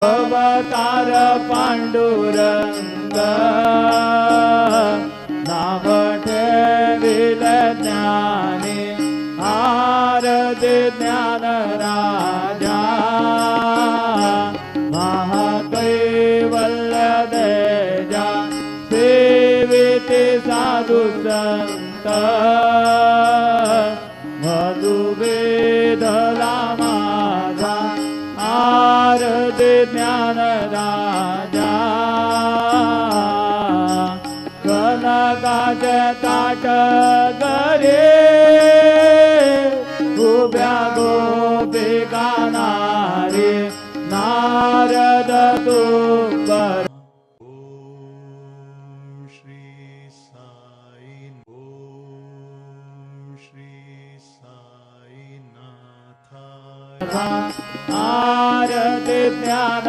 अवतार पांडुरंग नाम ठेविल ज्ञानी आरती ज्ञान राजा महाकैवल्य देजा सेविते साधु संत मधुवेधला माझा आरती ज्ञान राजा कनकाचे ताट करे उभ्या गोपिका नारी नारद तुंबर आरती ज्ञान